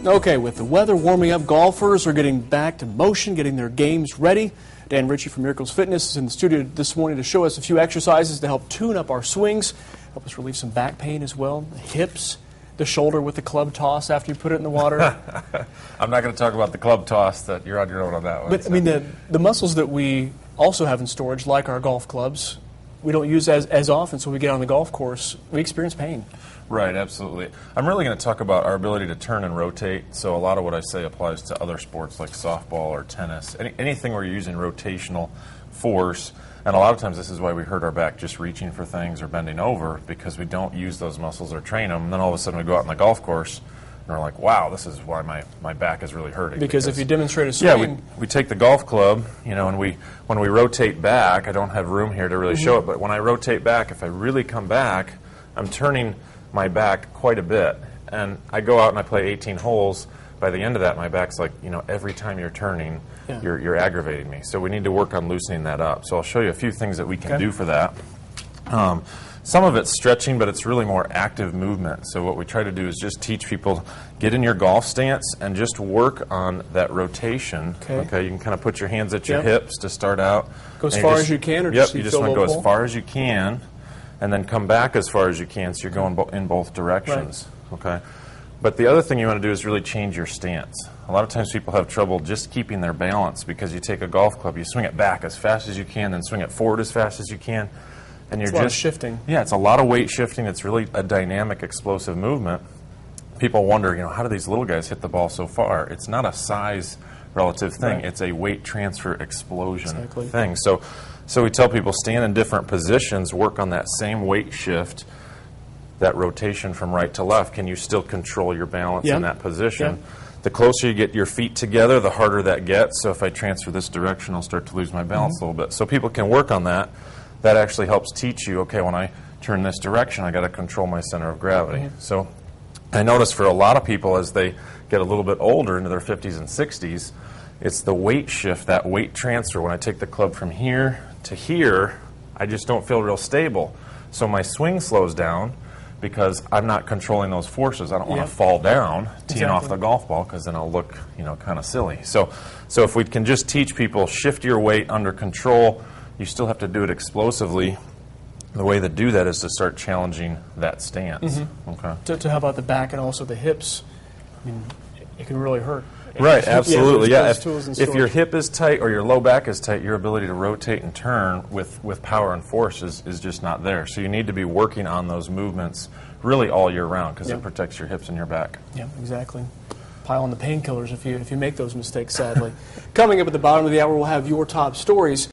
Okay, with the weather warming up, golfers are getting back to motion, getting their games ready. Dan Ritchie from Miracles Fitness is in the studio this morning to show us a few exercises to help tune up our swings, help us relieve some back pain as well, the hips, the shoulder with the club toss after you put it in the water. I'm not going to talk about the club toss. That you're on your own on that one. But I mean, the muscles that we also have in storage, like our golf clubs, we don't use as often, so when we get on the golf course, we experience pain. Right, absolutely. I'm really going to talk about our ability to turn and rotate. So a lot of what I say applies to other sports like softball or tennis, anything where you're using rotational force. And a lot of times this is why we hurt our back just reaching for things or bending over, because we don't use those muscles or train them. And then all of a sudden we go out on the golf course and we're like, wow, this is why my back is really hurting. Because if you demonstrate a swing... Yeah, we take the golf club, you know, and when we rotate back, I don't have room here to really show it, but when I rotate back, if I really come back, I'm turning my back quite a bit. And I go out and I play 18 holes. By the end of that, my back's like, you know, every time you're turning, you're aggravating me. So we need to work on loosening that up. So I'll show you a few things that we can do for that. Some of it's stretching, but it's really more active movement. So what we try to do is just teach people, get in your golf stance and just work on that rotation. Okay, you can kind of put your hands at your hips to start out. Go as far as you can, or just you just want to go as far as you can, and then come back as far as you can, so you're going in both directions. Okay. But the other thing you want to do is really change your stance. A lot of times people have trouble just keeping their balance because you take a golf club, you swing it back as fast as you can, then swing it forward as fast as you can, and you're just shifting. Yeah, it's a lot of weight shifting. It's really a dynamic, explosive movement. People wonder, you know, how do these little guys hit the ball so far? It's not a size relative thing. It's a weight transfer explosion thing. So we tell people stand in different positions, work on that same weight shift, that rotation from right to left. Can you still control your balance in that position? The closer you get your feet together, the harder that gets. So if I transfer this direction, I'll start to lose my balance a little bit. So people can work on that. That actually helps teach you, okay, when I turn this direction, I got to control my center of gravity. So I notice for a lot of people as they get a little bit older, into their 50s and 60s, it's the weight shift, that weight transfer. When I take the club from here to here, I just don't feel real stable. So my swing slows down because I'm not controlling those forces. I don't want to fall down, teeing off the golf ball, because then I'll look, you know, kind of silly. So if we can just teach people, shift your weight under control, you still have to do it explosively. The way to do that is to start challenging that stance. Okay. To how about the back and also the hips? I mean, it can really hurt. Right, absolutely. If your hip is tight or your low back is tight, your ability to rotate and turn with power and force is just not there. So you need to be working on those movements really all year round, because it protects your hips and your back. Yeah, exactly. Pile on the painkillers if you make those mistakes, sadly. Coming up at the bottom of the hour, we'll have your top stories.